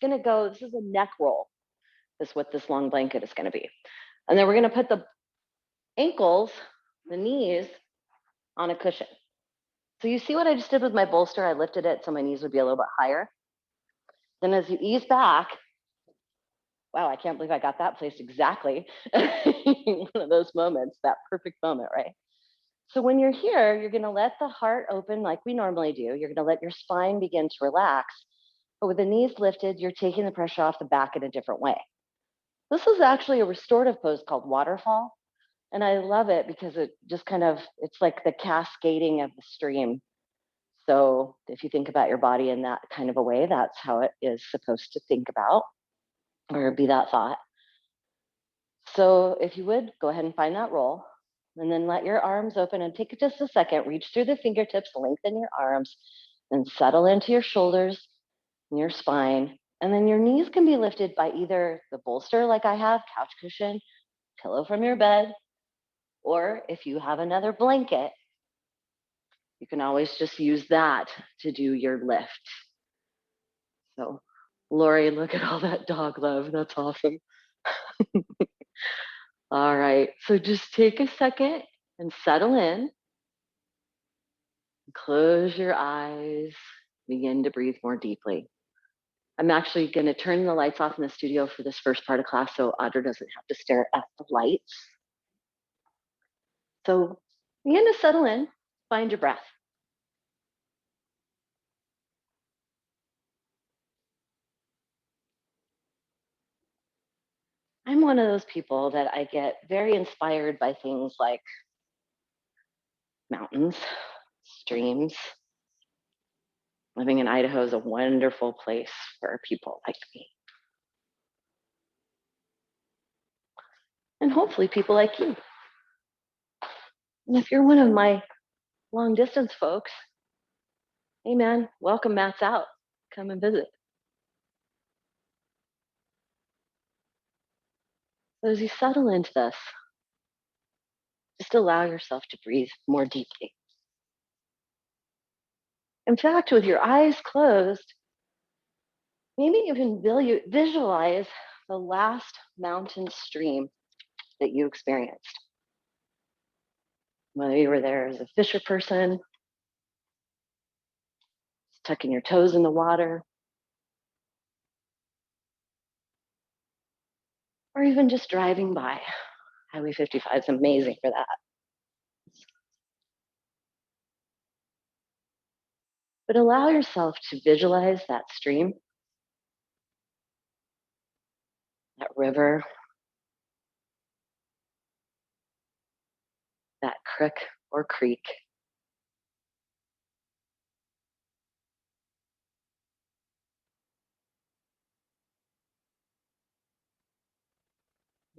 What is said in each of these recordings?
going to go, this is a neck roll, is what this long blanket is going to be. And then we're going to put the ankles, the knees, on a cushion. So you see what I just did with my bolster? I lifted it so my knees would be a little bit higher. Then as you ease back, wow, I can't believe I got that placed exactly. One of those moments, that perfect moment, right? So when you're here, you're gonna let the heart open like we normally do. You're gonna let your spine begin to relax. But with the knees lifted, you're taking the pressure off the back in a different way. This is actually a restorative pose called waterfall. And I love it because it just kind of, it's like the cascading of the stream. So if you think about your body in that kind of a way, that's how it is supposed to think about or be that thought. So if you would, go ahead and find that roll and then let your arms open and take just a second, reach through the fingertips, lengthen your arms, and settle into your shoulders and your spine. And then your knees can be lifted by either the bolster like I have, couch cushion, pillow from your bed, or if you have another blanket, you can always just use that to do your lift. So, Lori, look at all that dog love. That's awesome. All right. So just take a second and settle in. Close your eyes. Begin to breathe more deeply. I'm actually going to turn the lights off in the studio for this first part of class so Audra doesn't have to stare at the lights. So begin to settle in. Find your breath. I'm one of those people that I get very inspired by things like mountains, streams. Living in Idaho is a wonderful place for people like me. And hopefully people like you. And if you're one of my long distance folks, hey man, welcome Matt's out. Come and visit. So as you settle into this, just allow yourself to breathe more deeply. In fact, with your eyes closed, maybe even visualize the last mountain stream that you experienced. Whether you were there as a fisher person, tucking your toes in the water, or even just driving by. Highway 55 is amazing for that. But allow yourself to visualize that stream, that river, that creek or creek.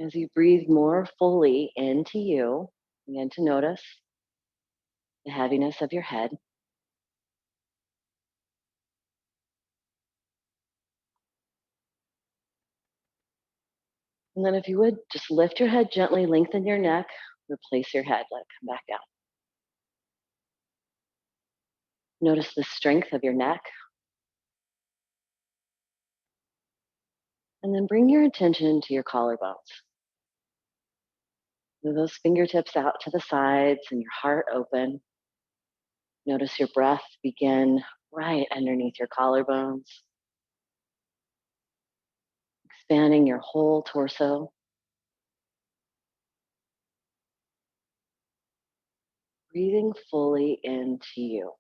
As you breathe more fully into you, begin to notice the heaviness of your head. And then if you would, just lift your head gently, lengthen your neck, replace your head, let it come back down. Notice the strength of your neck. And then bring your attention to your collarbones. Move those fingertips out to the sides and your heart open. Notice your breath begin right underneath your collarbones, expanding your whole torso. Breathing fully into you.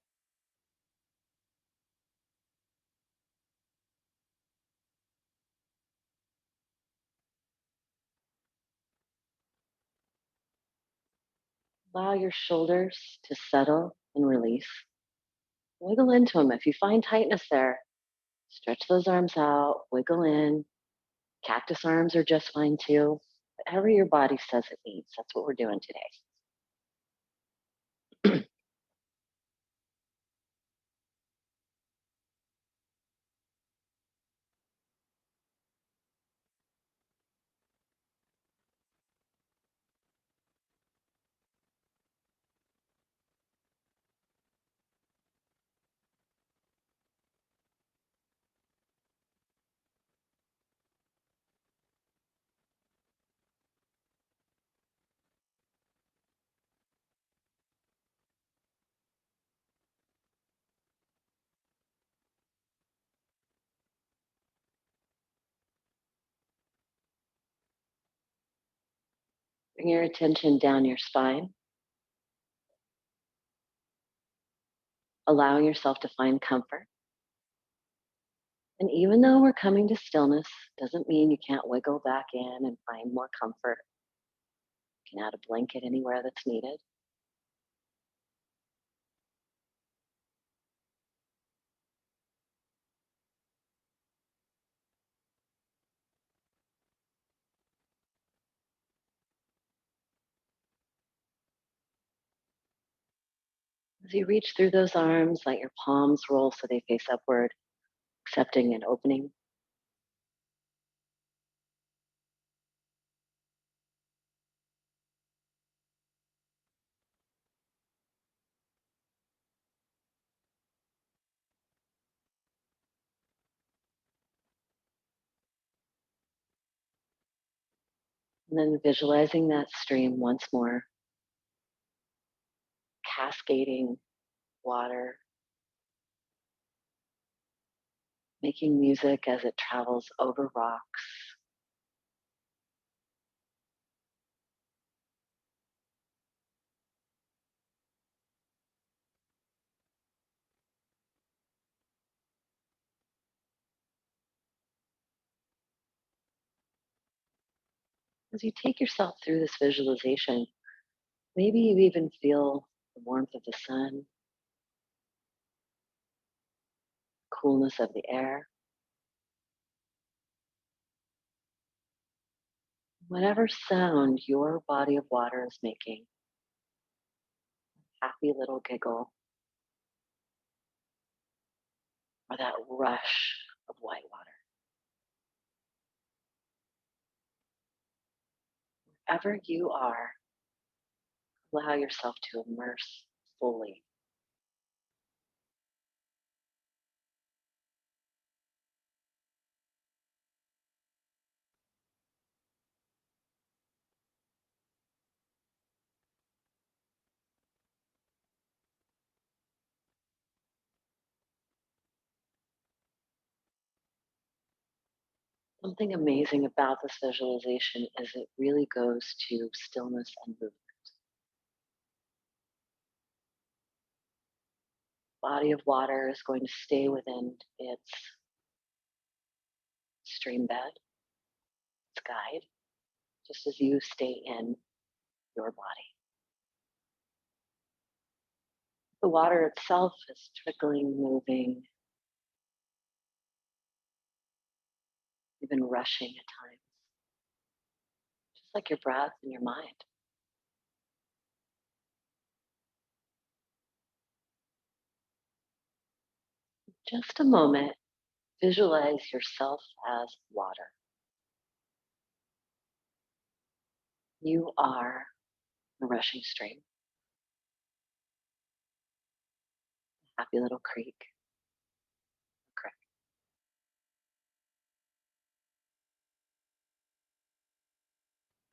Allow your shoulders to settle and release. Wiggle into them. If you find tightness there, stretch those arms out, wiggle in. Cactus arms are just fine too. Whatever your body says it needs, that's what we're doing today. Bring your attention down your spine, allowing yourself to find comfort. And even though we're coming to stillness, doesn't mean you can't wiggle back in and find more comfort. You can add a blanket anywhere that's needed. As you reach through those arms, let your palms roll so they face upward, accepting and opening. And then visualizing that stream once more, cascading water, making music as it travels over rocks. As you take yourself through this visualization, maybe you even feel the warmth of the sun, coolness of the air. Whatever sound your body of water is making, happy little giggle, or that rush of white water. Wherever you are, allow yourself to immerse fully. Something amazing about this visualization is it really goes to stillness and movement. Body of water is going to stay within its stream bed, its guide, just as you stay in your body. The water itself is trickling, moving, even rushing at times, just like your breath and your mind. Just a moment, visualize yourself as water. You are a rushing stream, a happy little creek, a creek,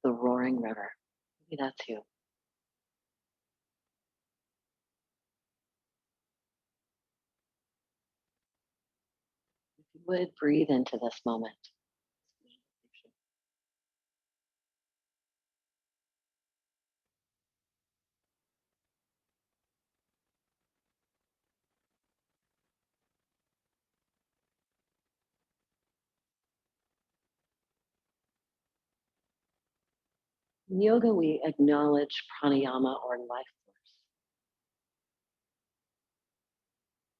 the roaring river. Maybe that's you. If you would breathe into this moment. In yoga, we acknowledge pranayama or life force,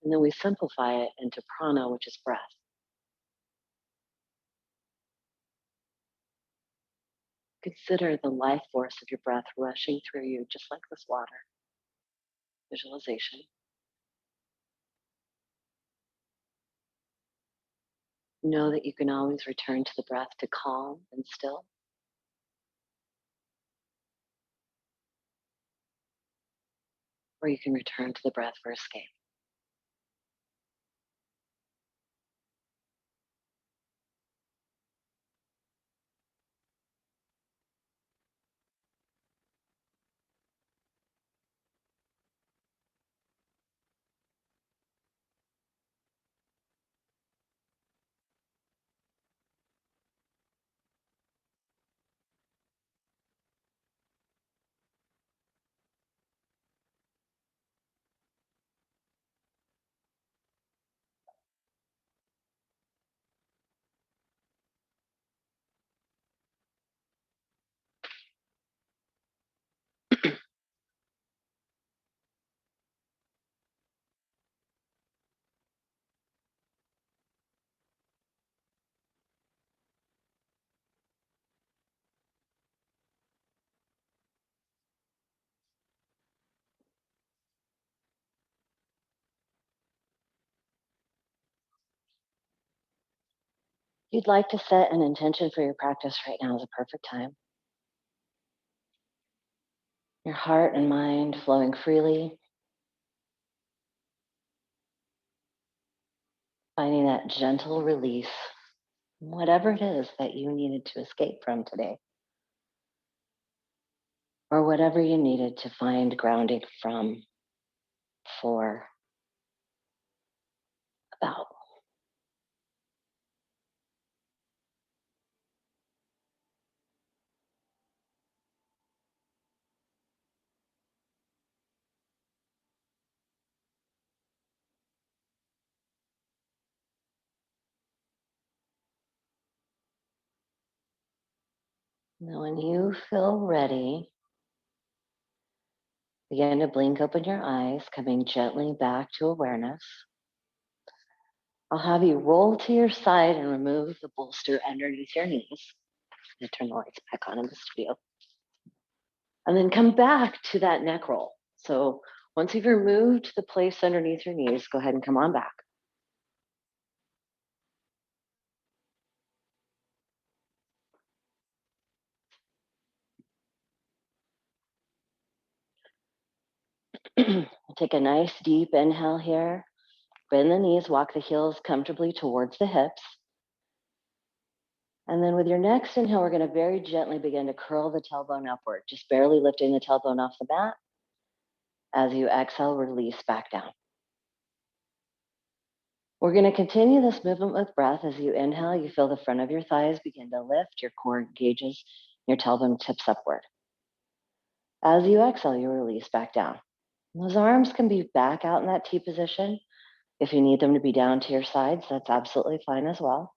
and then we simplify it into prana, which is breath. Consider the life force of your breath rushing through you, just like this water. Visualization. Know that you can always return to the breath to calm and still. Or you can return to the breath for escape. If you'd like to set an intention for your practice, right now is a perfect time. Your heart and mind flowing freely, finding that gentle release, whatever it is that you needed to escape from today, or whatever you needed to find grounding from, for, about. Now, when you feel ready, begin to blink open your eyes, coming gently back to awareness. I'll have you roll to your side and remove the bolster underneath your knees. I'm going to turn the lights back on in the studio. And then come back to that neck roll. So once you've removed the place underneath your knees, go ahead and come on back. Take a nice deep inhale here. Bend the knees, walk the heels comfortably towards the hips. And then with your next inhale, we're going to very gently begin to curl the tailbone upward, just barely lifting the tailbone off the mat. As you exhale, release back down. We're going to continue this movement with breath. As you inhale, you feel the front of your thighs begin to lift, your core engages, your tailbone tips upward. As you exhale, you release back down. And those arms can be back out in that T position. If you need them to be down to your sides, that's absolutely fine as well.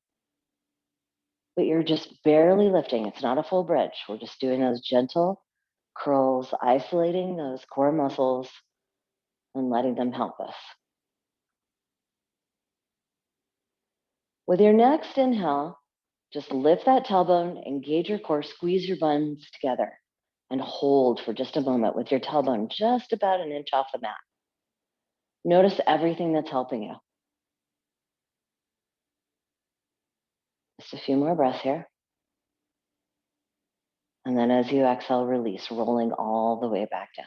But you're just barely lifting. It's not a full bridge. We're just doing those gentle curls, isolating those core muscles and letting them help us. With your next inhale, just lift that tailbone, engage your core, squeeze your buns together, and hold for just a moment with your tailbone just about an inch off the mat. Notice everything that's helping you. Just a few more breaths here. And then as you exhale, release, rolling all the way back down.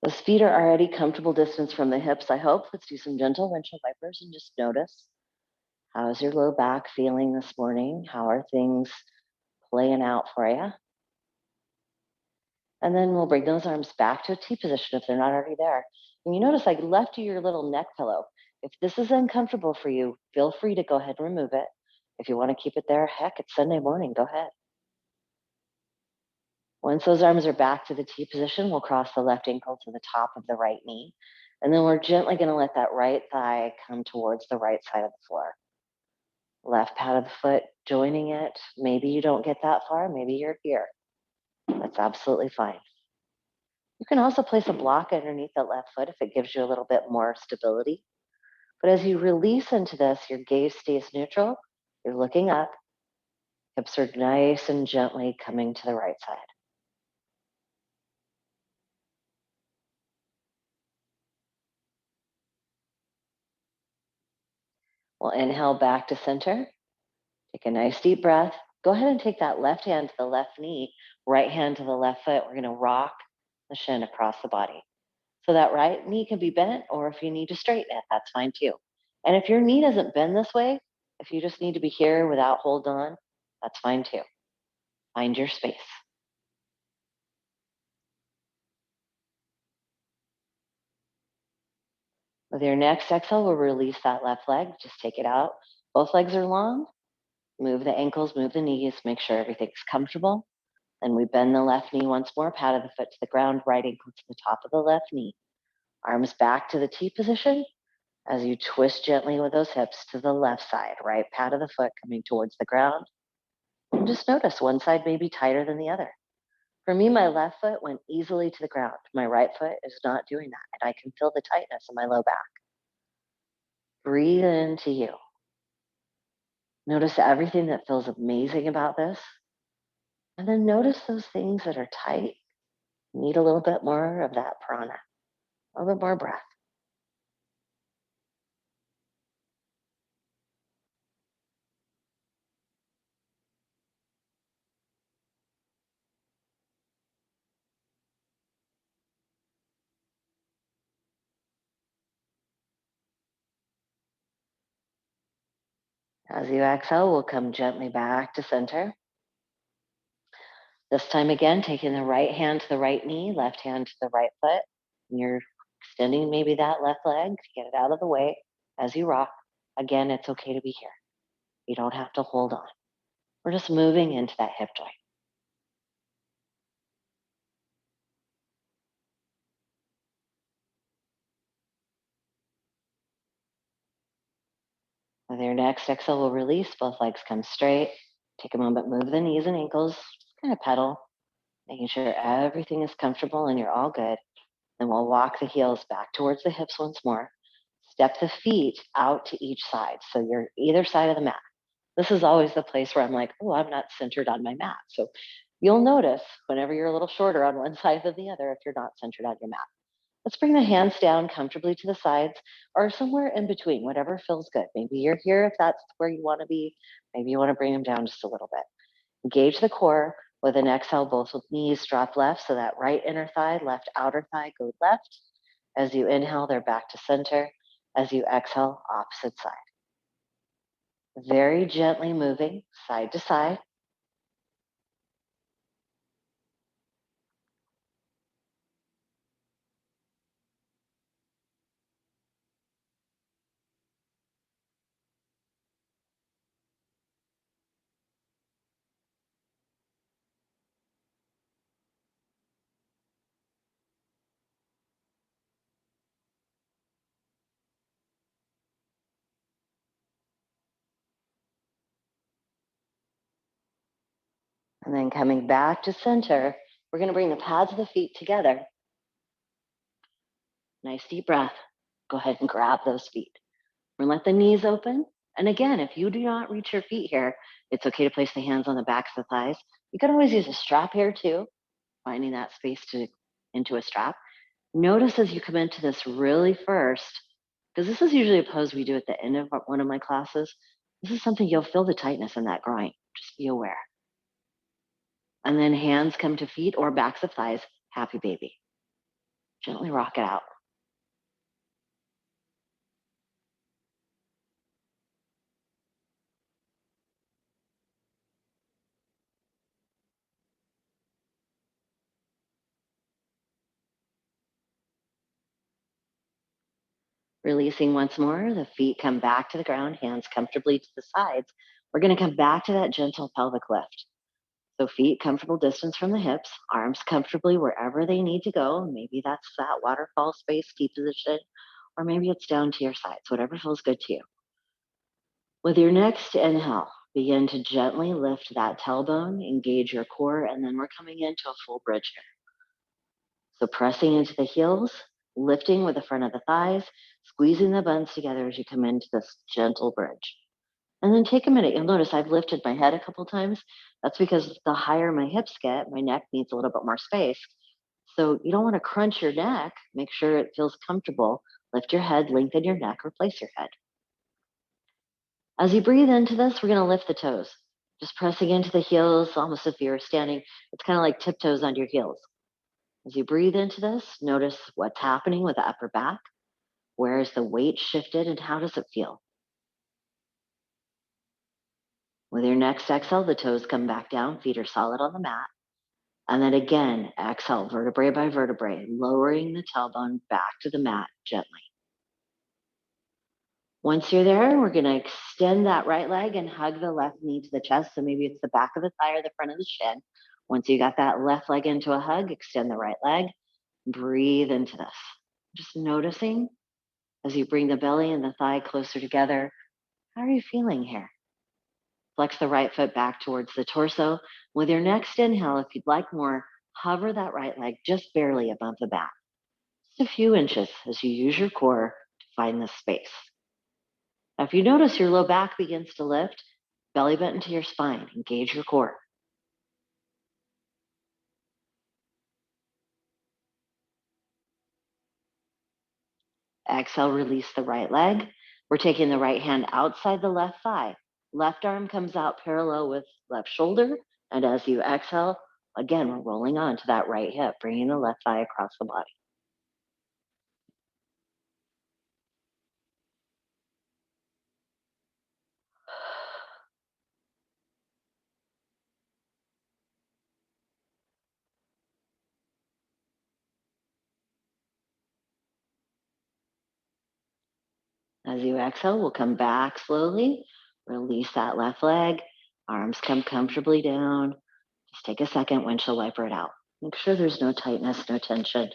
Those feet are already comfortable distance from the hips, I hope. Let's do some gentle windshield wipers and just notice. How's your low back feeling this morning? How are things playing out for you? And then we'll bring those arms back to a T position if they're not already there. And you notice I left you your little neck pillow. If this is uncomfortable for you, feel free to go ahead and remove it. If you want to keep it there, heck, it's Sunday morning, go ahead. Once those arms are back to the T position, we'll cross the left ankle to the top of the right knee. And then we're gently going to let that right thigh come towards the right side of the floor. Left pad of the foot joining it. Maybe you don't get that far. Maybe you're here. That's absolutely fine. You can also place a block underneath that left foot if it gives you a little bit more stability. But as you release into this, your gaze stays neutral. You're looking up. Hips are nice and gently coming to the right side. We'll inhale back to center. Take a nice deep breath. Go ahead and take that left hand to the left knee, right hand to the left foot. We're going to rock the shin across the body. So that right knee can be bent, or if you need to straighten it, that's fine too. And if your knee doesn't bend this way, if you just need to be here without hold on, that's fine too. Find your space. With your next exhale, we'll release that left leg. Just take it out. Both legs are long. Move the ankles, move the knees, make sure everything's comfortable. Then we bend the left knee once more, pat of the foot to the ground, right ankle to the top of the left knee. Arms back to the T position as you twist gently with those hips to the left side, right pat of the foot coming towards the ground. And just notice one side may be tighter than the other. For me, my left foot went easily to the ground. My right foot is not doing that, and I can feel the tightness in my low back. Breathe into you. Notice everything that feels amazing about this. And then notice those things that are tight. Need a little bit more of that prana, a little bit more breath. As you exhale, we'll come gently back to center. This time again, taking the right hand to the right knee, left hand to the right foot. And you're extending maybe that left leg to get it out of the way as you rock. Again, it's okay to be here. You don't have to hold on. We're just moving into that hip joint. With your next exhale, we'll release. Both legs come straight. Take a moment, move the knees and ankles, kind of pedal, making sure everything is comfortable and you're all good. Then we'll walk the heels back towards the hips once more. Step the feet out to each side. So you're either side of the mat. This is always the place where I'm like, oh, I'm not centered on my mat. So you'll notice whenever you're a little shorter on one side than the other if you're not centered on your mat. Let's bring the hands down comfortably to the sides or somewhere in between, whatever feels good. Maybe you're here if that's where you want to be. Maybe you want to bring them down just a little bit. Engage the core with an exhale, both knees drop left. So that right inner thigh, left outer thigh go left. As you inhale, they're back to center. As you exhale, opposite side. Very gently moving side to side. And then coming back to center, we're going to bring the pads of the feet together. Nice deep breath. Go ahead and grab those feet. We're going to let the knees open. And again, if you do not reach your feet here, it's okay to place the hands on the backs of the thighs. You can always use a strap here too, finding that space into a strap. Notice as you come into this really first, because this is usually a pose we do at the end of one of my classes. This is something you'll feel the tightness in that groin. Just be aware. And then hands come to feet or backs of thighs, happy baby. Gently rock it out. Releasing once more, the feet come back to the ground, hands comfortably to the sides. We're going to come back to that gentle pelvic lift. So feet comfortable distance from the hips, arms comfortably wherever they need to go. Maybe that's that waterfall space, T position, or maybe it's down to your sides, whatever feels good to you. With your next inhale, begin to gently lift that tailbone, engage your core, and then we're coming into a full bridge here. So pressing into the heels, lifting with the front of the thighs, squeezing the buns together as you come into this gentle bridge. And then take a minute. You'll notice I've lifted my head a couple times. That's because the higher my hips get, my neck needs a little bit more space. So you don't want to crunch your neck. Make sure it feels comfortable. Lift your head, lengthen your neck, replace your head. As you breathe into this, we're going to lift the toes. Just pressing into the heels, almost if you're standing. It's kind of like tiptoes on your heels. As you breathe into this, notice what's happening with the upper back. Where is the weight shifted and how does it feel? With your next exhale, the toes come back down, feet are solid on the mat. And then again, exhale, vertebrae by vertebrae, lowering the tailbone back to the mat gently. Once you're there, we're going to extend that right leg and hug the left knee to the chest. So maybe it's the back of the thigh or the front of the shin. Once you got that left leg into a hug, extend the right leg. Breathe into this. Just noticing as you bring the belly and the thigh closer together. How are you feeling here? Flex the right foot back towards the torso. With your next inhale, if you'd like more, hover that right leg just barely above the back. Just a few inches as you use your core to find this space. Now, if you notice your low back begins to lift, belly button to your spine, engage your core. Exhale, release the right leg. We're taking the right hand outside the left thigh. Left arm comes out parallel with left shoulder. And as you exhale, again, we're rolling on to that right hip, bringing the left thigh across the body. As you exhale, we'll come back slowly. Release that left leg. Arms come comfortably down. Just take a second, windshield wiper it out. Make sure there's no tightness, no tension.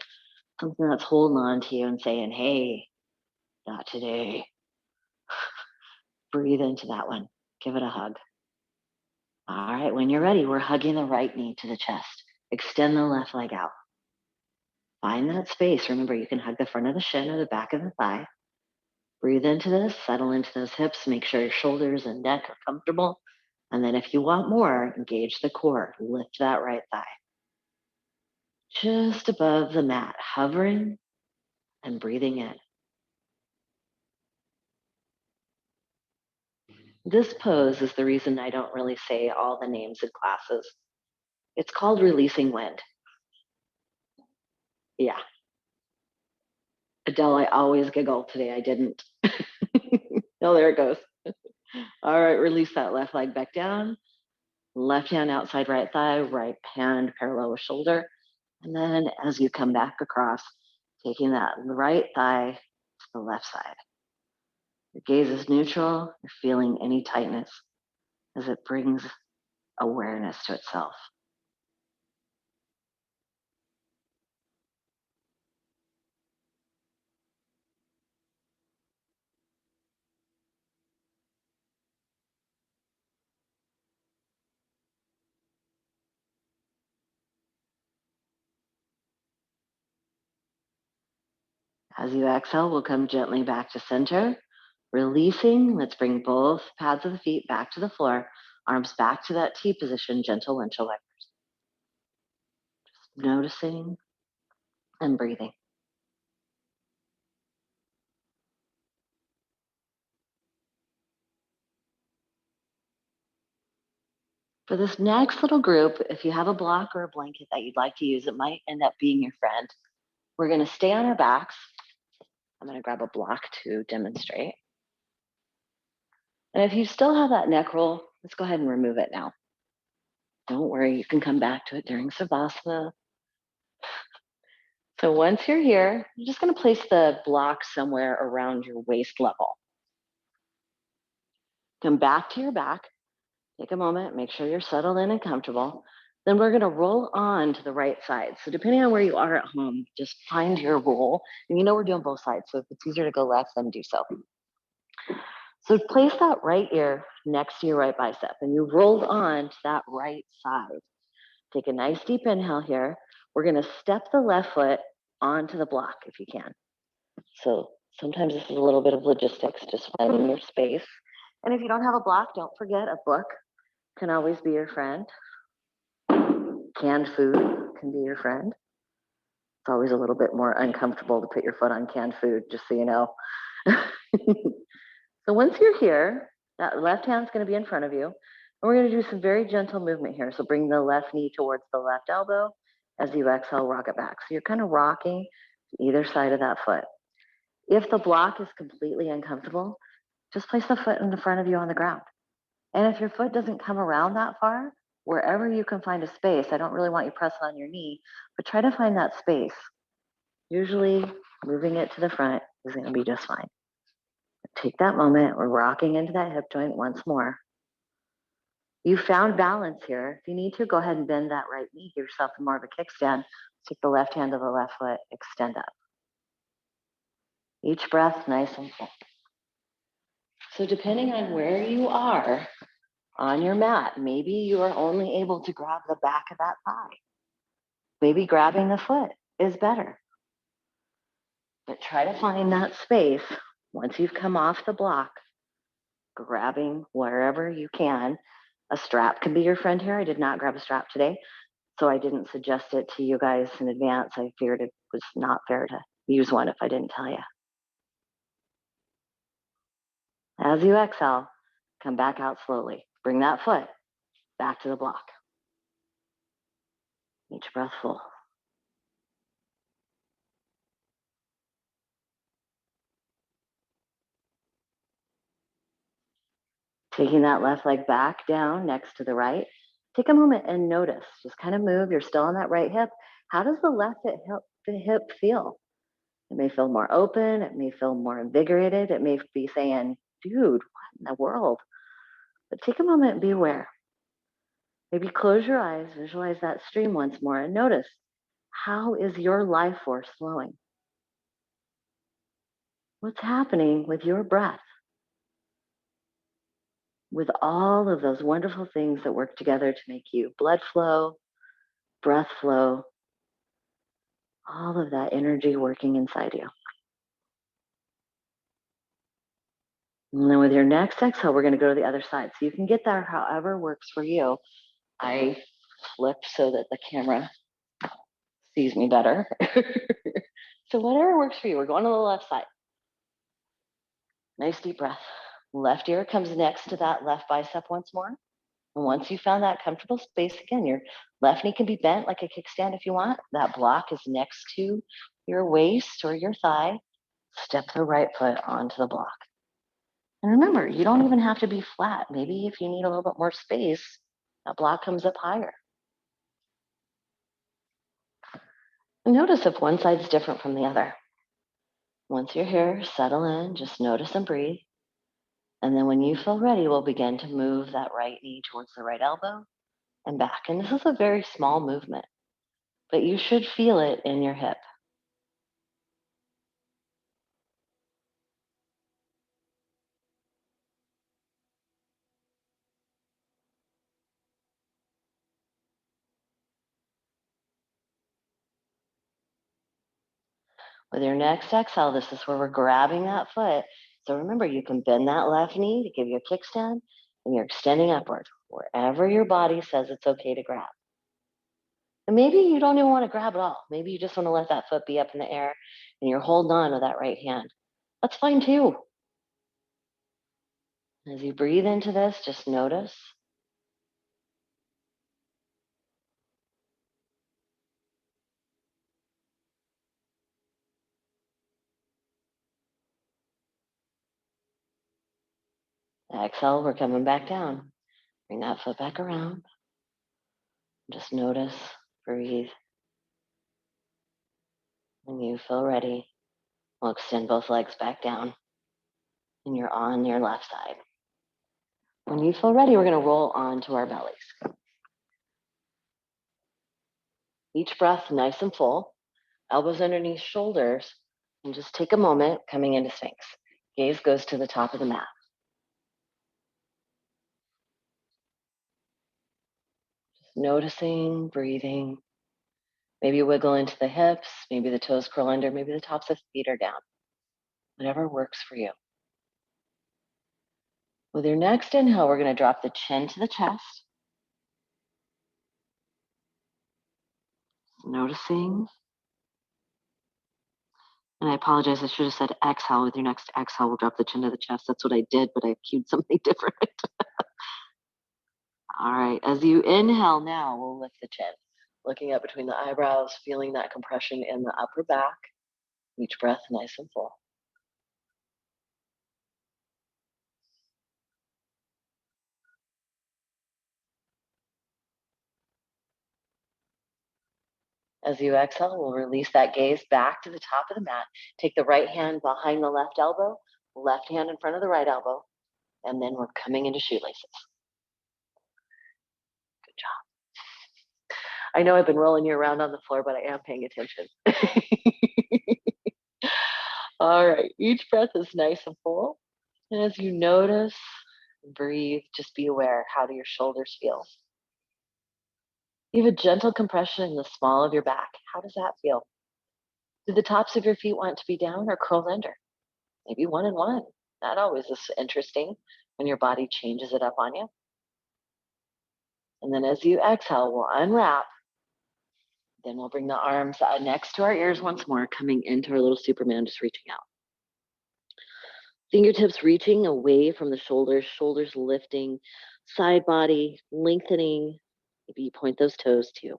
Something that's holding on to you and saying, hey, not today. Breathe into that one. Give it a hug. All right, when you're ready, we're hugging the right knee to the chest. Extend the left leg out. Find that space. Remember, you can hug the front of the shin or the back of the thigh. Breathe into this, settle into those hips. Make sure your shoulders and neck are comfortable. And then if you want more, engage the core. Lift that right thigh. Just above the mat, hovering and breathing in. This pose is the reason I don't really say all the names in classes. It's called releasing wind. Yeah. Adele, I always giggle. Today I didn't. Oh, there it goes. All right, release that left leg back down. Left hand outside right thigh, right hand parallel with shoulder. And then as you come back across, taking that right thigh to the left side. Your gaze is neutral. You're feeling any tightness as it brings awareness to itself. As you exhale, we'll come gently back to center. Releasing, let's bring both pads of the feet back to the floor, arms back to that T position, gentle windshield wipers. Just noticing and breathing. For this next little group, if you have a block or a blanket that you'd like to use, it might end up being your friend. We're going to stay on our backs. I'm going to grab a block to demonstrate. And if you still have that neck roll, let's go ahead and remove it now. Don't worry, you can come back to it during Savasana. So once you're here, you're just going to place the block somewhere around your waist level. Come back to your back. Take a moment, make sure you're settled in and comfortable. Then we're going to roll on to the right side. So depending on where you are at home, just find your roll. And you know we're doing both sides, so if it's easier to go left, then do so. So place that right ear next to your right bicep, and you rolled on to that right side. Take a nice deep inhale here. We're going to step the left foot onto the block if you can. So sometimes this is a little bit of logistics, just finding your space. And if you don't have a block, don't forget a book can always be your friend. Canned food can be your friend. It's always a little bit more uncomfortable to put your foot on canned food, just so you know. So once you're here, that left hand's going to be in front of you. And we're going to do some very gentle movement here. So bring the left knee towards the left elbow. As you exhale, rock it back. So you're kind of rocking to either side of that foot. If the block is completely uncomfortable, just place the foot in the front of you on the ground. And if your foot doesn't come around that far, wherever you can find a space, I don't really want you pressing on your knee, but try to find that space. Usually moving it to the front is going to be just fine. Take that moment. We're rocking into that hip joint once more. You found balance here. If you need to, go ahead and bend that right knee. Give yourself more of a kickstand. Take the left hand to the left foot. Extend up. Each breath nice and full. So depending on where you are on your mat, maybe you are only able to grab the back of that thigh. Maybe grabbing the foot is better. But try to find that space once you've come off the block, grabbing wherever you can. A strap can be your friend here. I did not grab a strap today, so I didn't suggest it to you guys in advance. I feared it was not fair to use one if I didn't tell you. As you exhale, come back out slowly. Bring that foot back to the block. Each breath full. Taking that left leg back down next to the right. Take a moment and notice. Just kind of move. You're still on that right hip. How does the left hip feel? It may feel more open. It may feel more invigorated. It may be saying, dude, what in the world? But take a moment and be aware. Maybe close your eyes, visualize that stream once more, and notice, how is your life force flowing? What's happening with your breath? With all of those wonderful things that work together to make you blood flow, breath flow, all of that energy working inside you. And then with your next exhale, we're going to go to the other side. So you can get there however works for you. I flip so that the camera sees me better. So whatever works for you, we're going to the left side. Nice deep breath. Left ear comes next to that left bicep once more. And once you found that comfortable space, again, your left knee can be bent like a kickstand if you want. That block is next to your waist or your thigh. Step the right foot onto the block. And remember, you don't even have to be flat. Maybe if you need a little bit more space, that block comes up higher. And notice if one side's different from the other. Once you're here, settle in, just notice and breathe. And then when you feel ready, we'll begin to move that right knee towards the right elbow and back. And this is a very small movement, but you should feel it in your hip. With your next exhale, this is where we're grabbing that foot. So remember, you can bend that left knee to give you a kickstand, and you're extending upward, wherever your body says it's okay to grab. And maybe you don't even want to grab at all. Maybe you just want to let that foot be up in the air and you're holding on to that right hand. That's fine too. As you breathe into this, just notice. Exhale, we're coming back down. Bring that foot back around. Just notice, breathe. When you feel ready, we'll extend both legs back down and you're on your left side. When you feel ready, we're going to roll onto our bellies. Each breath nice and full, elbows underneath shoulders, and just take a moment coming into Sphinx. Gaze goes to the top of the mat. Just noticing, breathing. Maybe wiggle into the hips, maybe the toes curl under, maybe the tops of the feet are down. Whatever works for you. With your next inhale, we're going to drop the chin to the chest. Noticing. And I apologize, I should have said exhale. With your next exhale, we'll drop the chin to the chest. That's what I did, but I cued something different. All right, as you inhale now, we'll lift the chin. Looking up between the eyebrows, feeling that compression in the upper back. Each breath nice and full. As you exhale, we'll release that gaze back to the top of the mat. Take the right hand behind the left elbow, left hand in front of the right elbow, and then we're coming into shoelaces. Good job. I know I've been rolling you around on the floor, but I am paying attention. All right, each breath is nice and full. And as you notice, breathe, just be aware, how do your shoulders feel? You have a gentle compression in the small of your back. How does that feel? Do the tops of your feet want to be down or curled under? Maybe one and one. That always is interesting when your body changes it up on you. And then as you exhale, we'll unwrap. Then we'll bring the arms next to our ears once more, coming into our little Superman, just reaching out. Fingertips reaching away from the shoulders, shoulders lifting, side body lengthening. Maybe you point those toes too.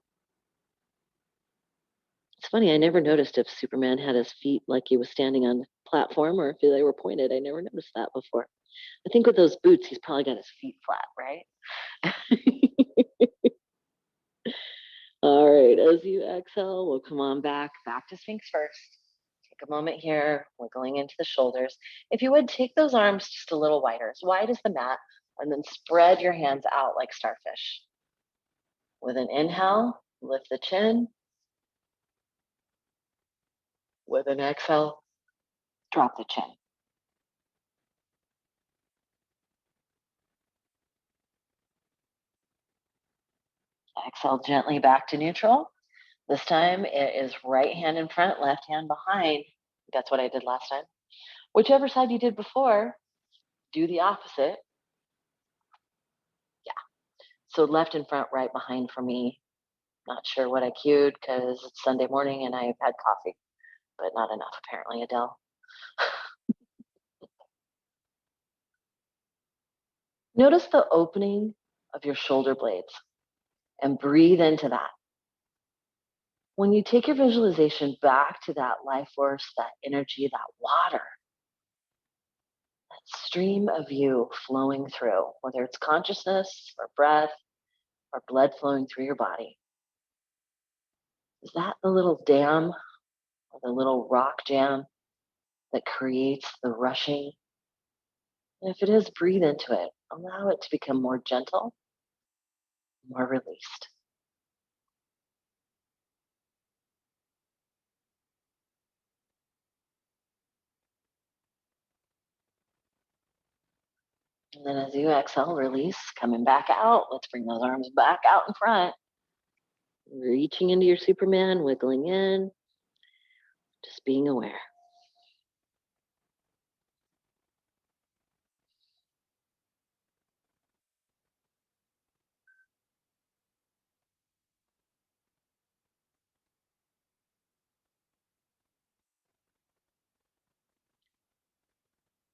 It's funny, I never noticed if Superman had his feet like he was standing on a platform or if they were pointed. I never noticed that before. I think with those boots, he's probably got his feet flat, right? All right, as you exhale, we'll come on back to Sphinx first. Take a moment here, wiggling into the shoulders. If you would, take those arms just a little wider, as wide as the mat, and then spread your hands out like starfish. With an inhale, lift the chin. With an exhale, drop the chin. Exhale gently back to neutral. This time it is right hand in front, left hand behind. That's what I did last time. Whichever side you did before, do the opposite. Yeah. So left in front, right behind for me. Not sure what I cued because it's Sunday morning and I've had coffee, but not enough apparently, Adele. Notice the opening of your shoulder blades and breathe into that. When you take your visualization back to that life force, that energy, that water, that stream of you flowing through, whether it's consciousness or breath or blood flowing through your body, is that the little dam or the little rock jam that creates the rushing? And if it is, breathe into it. Allow it to become more gentle, more released. And then as you exhale, release, coming back out. Let's bring those arms back out in front. Reaching into your Superman, wiggling in, just being aware.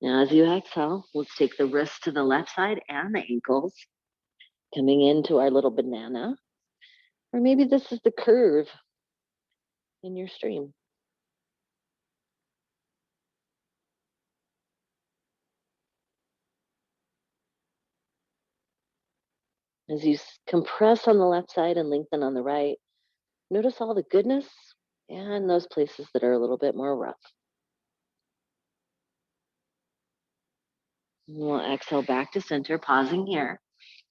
Now, as you exhale, let's take the wrists to the left side and the ankles, coming into our little banana. Or maybe this is the curve in your stream. As you compress on the left side and lengthen on the right, notice all the goodness and those places that are a little bit more rough. We'll exhale back to center, pausing here,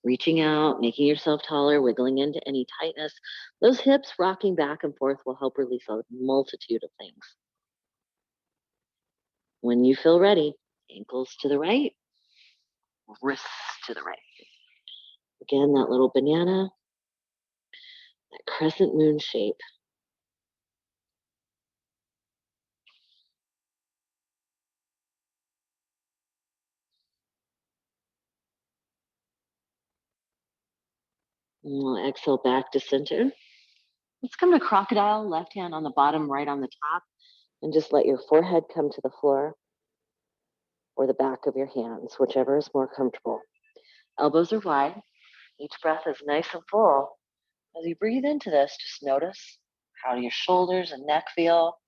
reaching out, making yourself taller, wiggling into any tightness. Those hips rocking back and forth will help release a multitude of things. When you feel ready, ankles to the right, wrists to the right. Again, that little banana, that crescent moon shape. And we'll exhale back to center. Let's come to crocodile, left hand on the bottom, right on the top, and just let your forehead come to the floor or the back of your hands, whichever is more comfortable. Elbows are wide. Each breath is nice and full. As you breathe into this, just notice, how do your shoulders and neck feel?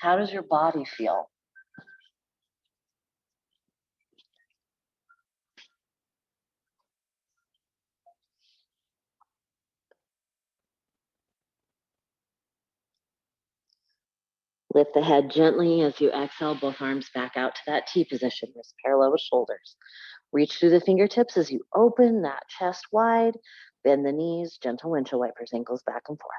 How does your body feel? Lift the head gently as you exhale, both arms back out to that T position, wrists parallel with shoulders. Reach through the fingertips as you open that chest wide, bend the knees, gentle windshield wipers, ankles back and forth.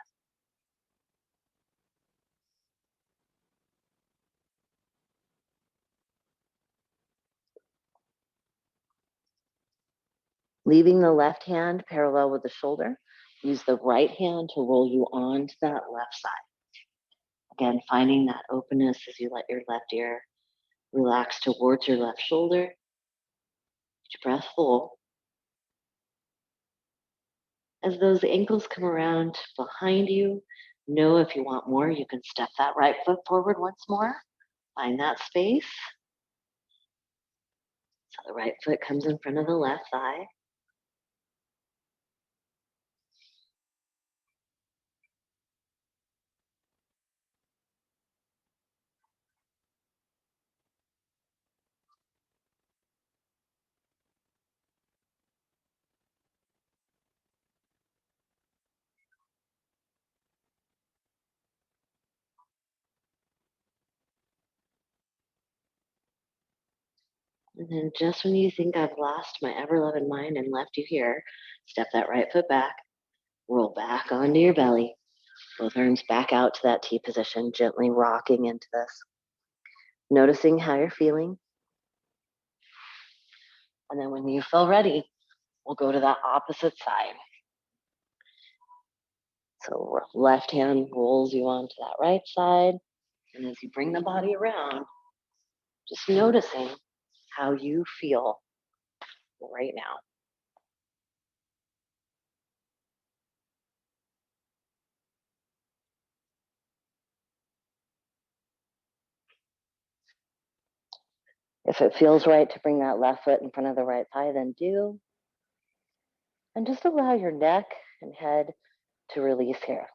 Leaving the left hand parallel with the shoulder, use the right hand to roll you onto that left side. Again, finding that openness as you let your left ear relax towards your left shoulder. Each breath full. As those ankles come around behind you, know if you want more, you can step that right foot forward once more. Find that space. So the right foot comes in front of the left thigh. And then just when you think I've lost my ever-loving mind and left you here, step that right foot back, roll back onto your belly, both arms back out to that T position, gently rocking into this. Noticing how you're feeling. And then when you feel ready, we'll go to that opposite side. So left hand rolls you onto that right side. And as you bring the body around, just noticing how you feel right now. If it feels right to bring that left foot in front of the right thigh, then do. And just allow your neck and head to release here.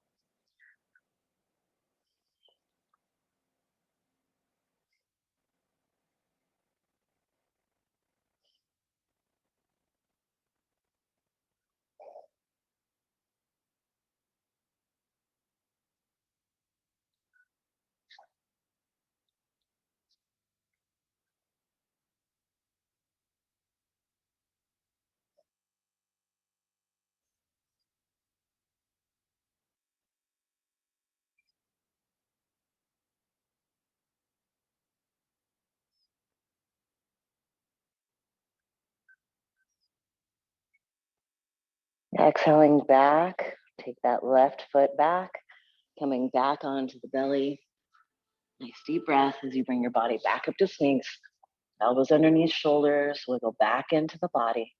Exhaling back, take that left foot back, coming back onto the belly. Nice deep breath as you bring your body back up to Sphinx. Elbows underneath shoulders, wiggle back into the body.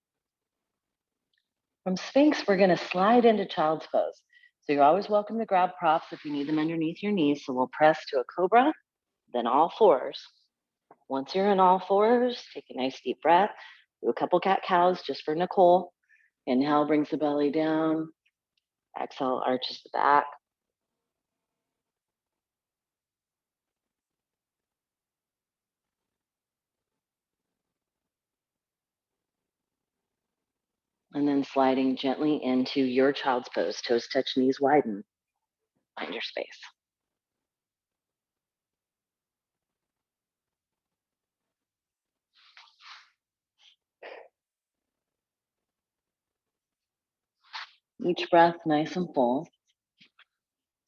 From Sphinx, we're going to slide into Child's Pose. So you're always welcome to grab props if you need them underneath your knees. So we'll press to a cobra, then all fours. Once you're in all fours, take a nice deep breath. Do a couple cat cows just for Nicole. Inhale, brings the belly down. Exhale, arches the back. And then sliding gently into your Child's Pose. Toes touch, knees widen. Find your space. Each breath nice and full.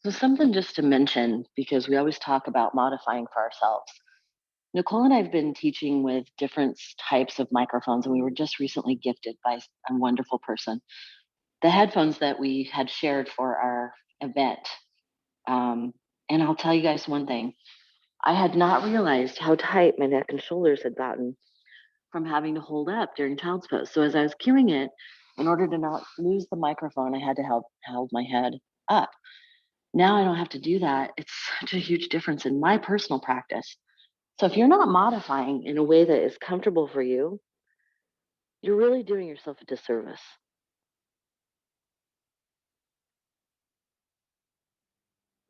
So something just to mention, because we always talk about modifying for ourselves. Nicole and I have been teaching with different types of microphones, and we were just recently gifted by a wonderful person the headphones that we had shared for our event. And I'll tell you guys one thing. I had not realized how tight my neck and shoulders had gotten from having to hold up during Child's Pose. So as I was cueing it, in order to not lose the microphone, I had to hold my head up. Now I don't have to do that. It's such a huge difference in my personal practice. So if you're not modifying in a way that is comfortable for you, you're really doing yourself a disservice.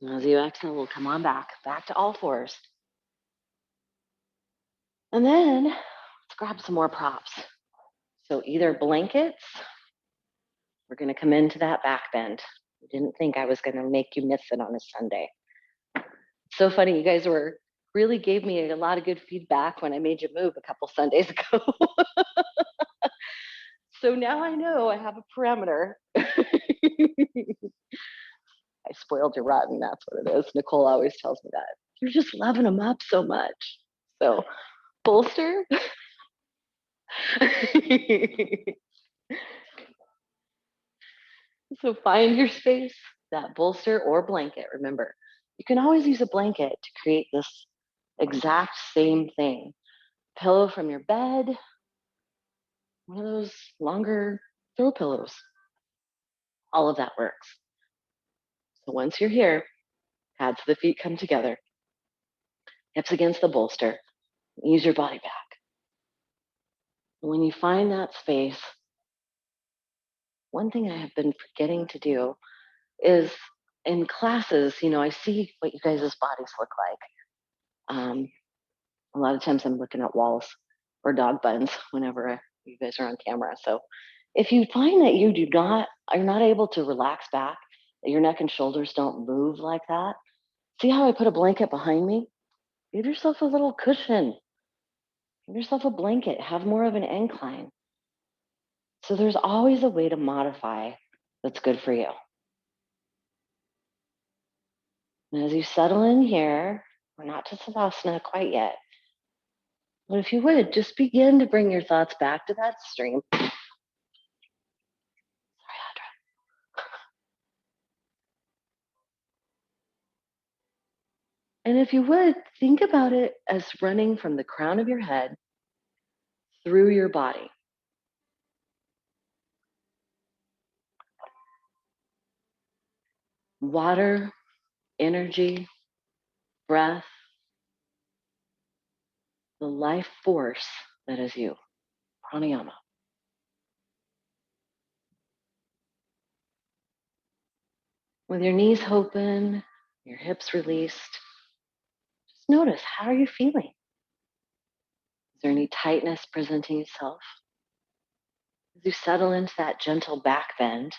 As you exhale, we'll come on back to all fours. And then let's grab some more props. So either blankets, we're going to come into that back bend. I didn't think I was going to make you miss it on a Sunday. So funny, you guys really gave me a lot of good feedback when I made you move a couple Sundays ago. So now I know I have a parameter. I spoiled you rotten, that's what it is. Nicole always tells me that. You're just loving them up so much. So bolster. So find your space, that bolster or blanket. Remember, you can always use a blanket to create this exact same thing. Pillow from your bed, one of those longer throw pillows. All of that works. So once you're here, pads of the feet come together, hips against the bolster, ease your body back. When you find that space, one thing I have been forgetting to do is in classes, I see what you guys' bodies look like. A lot of times I'm looking at walls or dog buns whenever you guys are on camera. So if you find that you're not able to relax back, that your neck and shoulders don't move like that, see how I put a blanket behind me? Give yourself a little cushion. Give yourself a blanket, have more of an incline. So there's always a way to modify that's good for you. And as you settle in here, we're not to Savasana quite yet. But if you would, just begin to bring your thoughts back to that stream. Sorry, Audra. And if you would, think about it as running from the crown of your head through your body. Water, energy, breath, the life force that is you. Pranayama. With your knees open, your hips released, just notice, how are you feeling? Is there any tightness presenting itself? As you settle into that gentle back bend,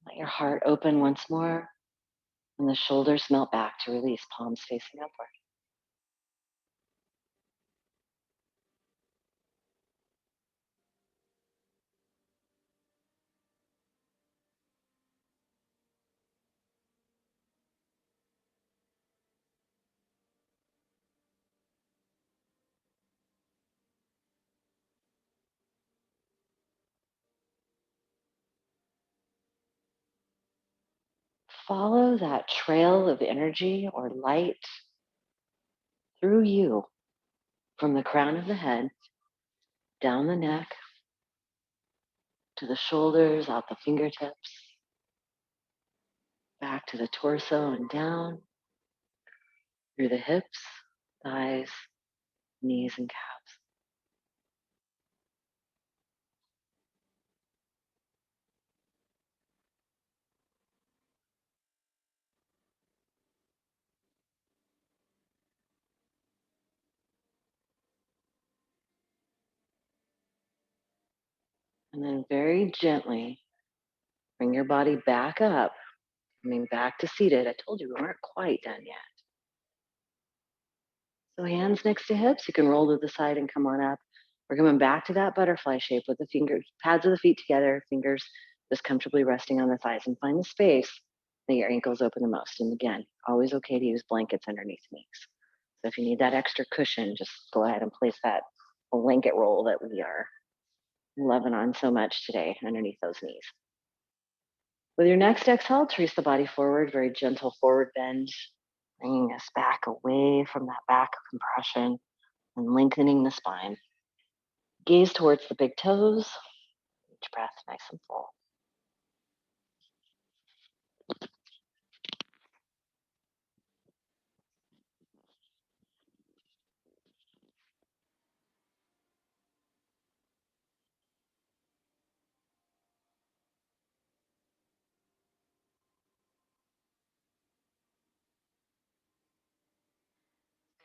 let your heart open once more, and the shoulders melt back to release, palms facing upward. Follow that trail of energy or light through you, from the crown of the head, down the neck, to the shoulders, out the fingertips, back to the torso and down, through the hips, thighs, knees, and calves. And then very gently bring your body back up, coming back to seated. I told you we weren't quite done yet. So hands next to hips, you can roll to the side and come on up. We're coming back to that butterfly shape with the fingers, pads of the feet together, fingers just comfortably resting on the thighs, and find the space that your ankles open the most. And again, always okay to use blankets underneath knees. So if you need that extra cushion, just go ahead and place that blanket roll that we are loving on so much today underneath those knees. With your next exhale, trace the body forward, very gentle forward bend, bringing us back away from that back compression and lengthening the spine. Gaze towards the big toes. Each breath nice and full.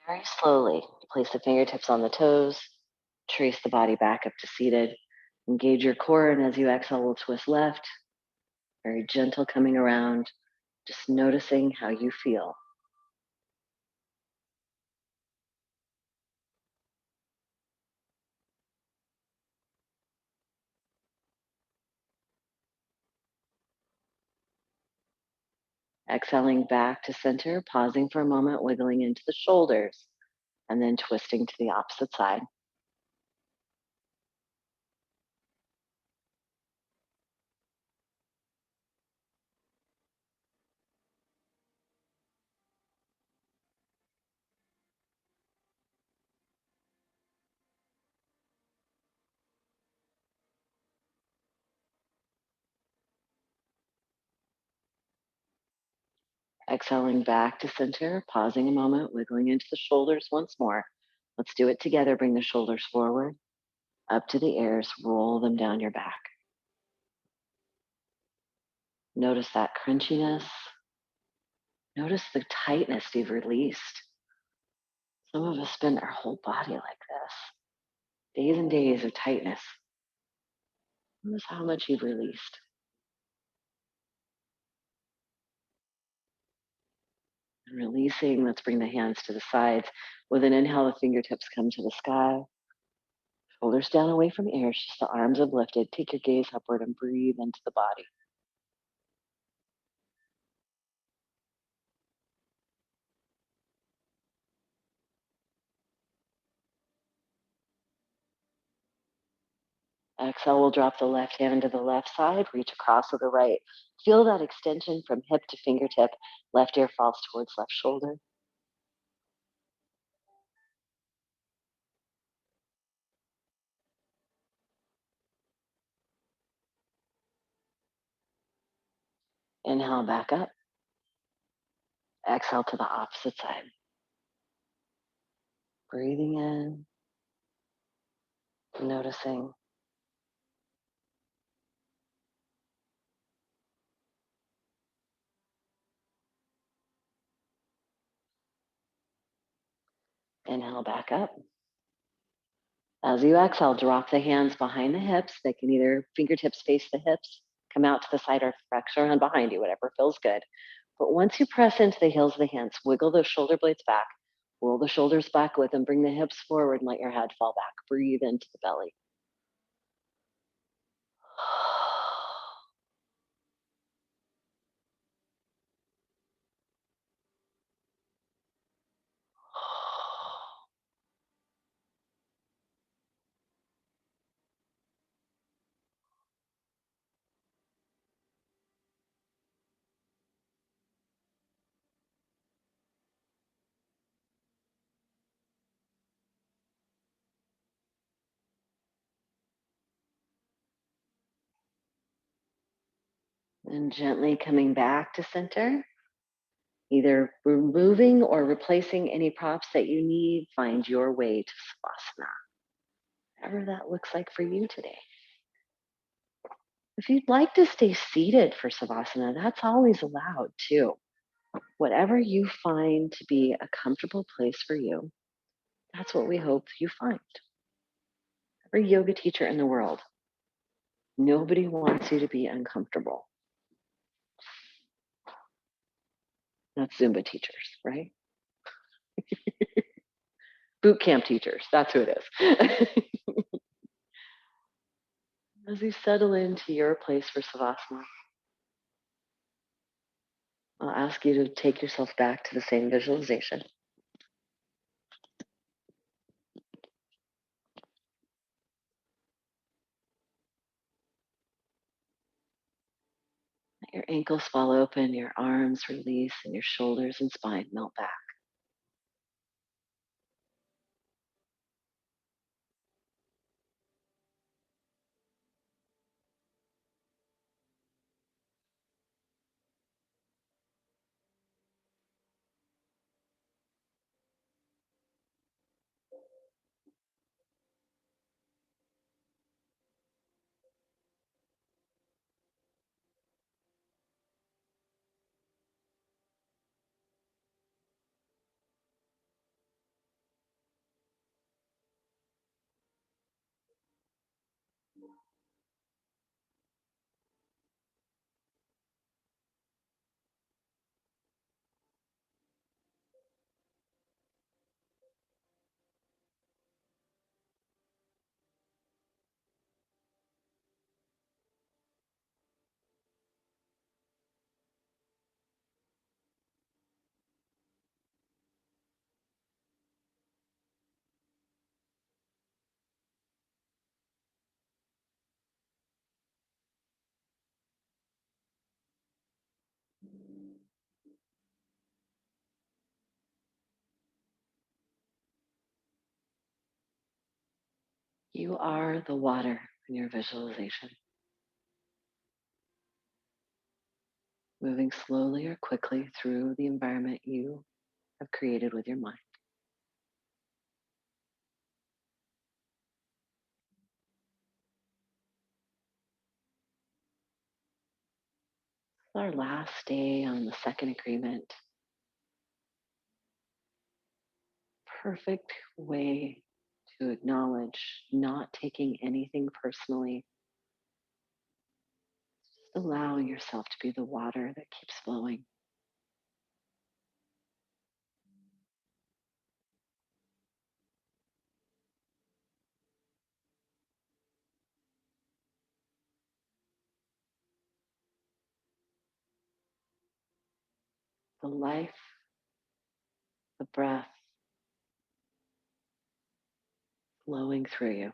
Very slowly, place the fingertips on the toes. Trace the body back up to seated. Engage your core, and as you exhale, we'll twist left. Very gentle coming around. Just noticing how you feel. Exhaling back to center, pausing for a moment, wiggling into the shoulders, and then twisting to the opposite side. Exhaling back to center, pausing a moment, wiggling into the shoulders once more. Let's do it together. Bring the shoulders forward, up to the ears, roll them down your back. Notice that crunchiness. Notice the tightness you've released. Some of us spend our whole body like this. Days and days of tightness. Notice how much you've released. And releasing, let's bring the hands to the sides. With an inhale, the fingertips come to the sky. Shoulders down away from ears, just the arms uplifted. Take your gaze upward and breathe into the body. Exhale, we'll drop the left hand to the left side, reach across to the right. Feel that extension from hip to fingertip. Left ear falls towards left shoulder. Inhale back up. Exhale to the opposite side. Breathing in, noticing. Inhale back up. As you exhale, drop the hands behind the hips. They can either fingertips face the hips, come out to the side, or flex around behind you, whatever feels good. But once you press into the heels of the hands, wiggle those shoulder blades back, roll the shoulders back with them, bring the hips forward and let your head fall back. Breathe into the belly. And gently coming back to center, either removing or replacing any props that you need, find your way to Savasana, whatever that looks like for you today. If you'd like to stay seated for Savasana, that's always allowed too. Whatever you find to be a comfortable place for you, that's what we hope you find. Every yoga teacher in the world, nobody wants you to be uncomfortable. That's Zumba teachers, right? Boot camp teachers, that's who it is. As you settle into your place for Savasana, I'll ask you to take yourself back to the same visualization. Let your ankles fall open, your arms release, and your shoulders and spine melt back. You are the water in your visualization, moving slowly or quickly through the environment you have created with your mind. Our last day on the second agreement. Perfect way to acknowledge not taking anything personally, just allowing yourself to be the water that keeps flowing. the life, the breath flowing through you.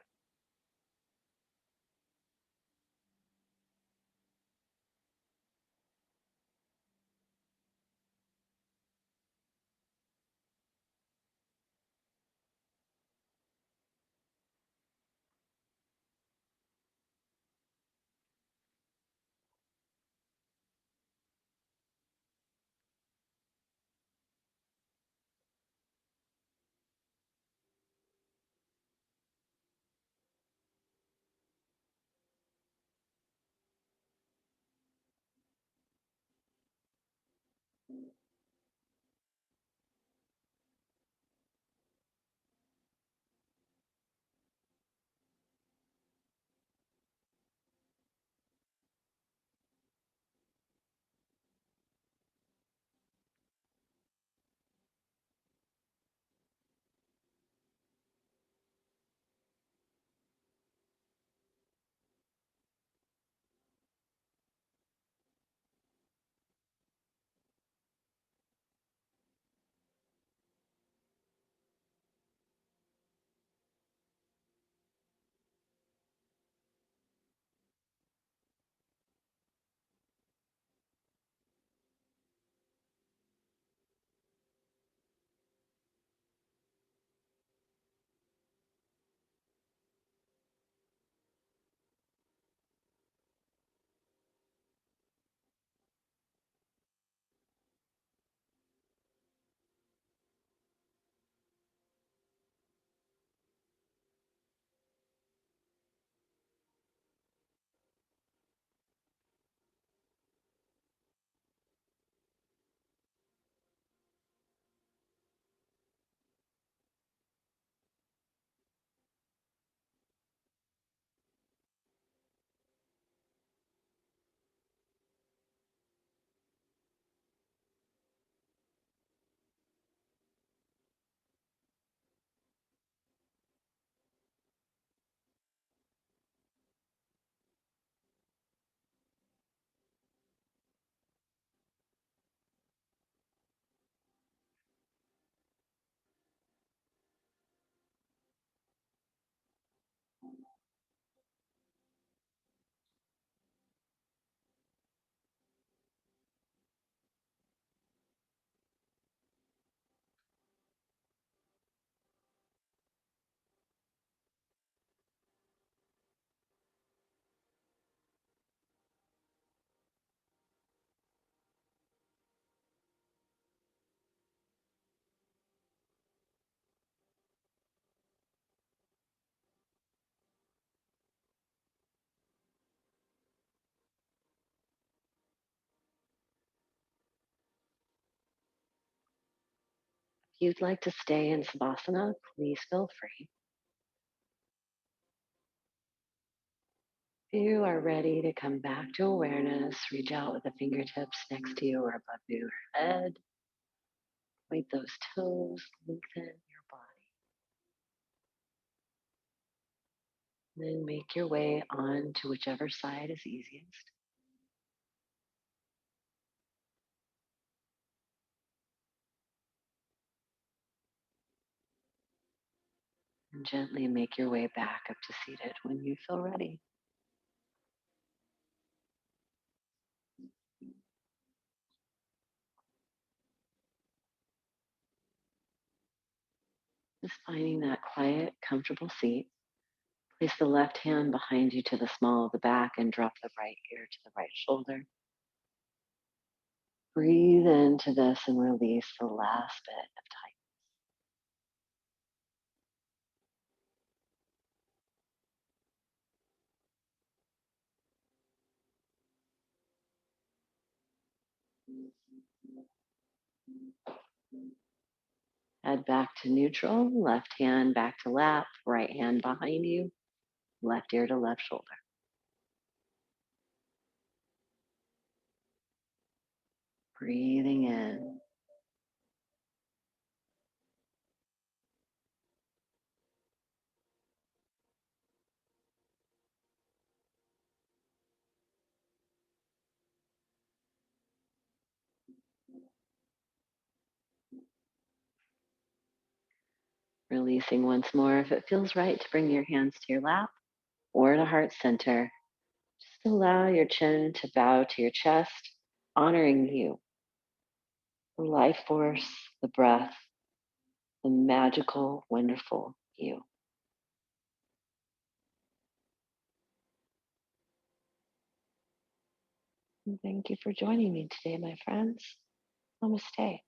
If you'd like to stay in Savasana, please feel free. If you are ready to come back to awareness, reach out with the fingertips next to you or above your head. Point those toes, lengthen your body. Then make your way on to whichever side is easiest. And gently make your way back up to seated when you feel ready. Just finding that quiet, comfortable seat. Place the left hand behind you to the small of the back and drop the right ear to the right shoulder. Breathe into this and release the last bit of tightness. Head back to neutral, left hand back to lap, right hand behind you, left ear to left shoulder. Breathing in. Releasing once more. If it feels right to bring your hands to your lap or to heart center, just allow your chin to bow to your chest, honoring you, the life force, the breath, the magical, wonderful you. And thank you for joining me today, my friends. Namaste.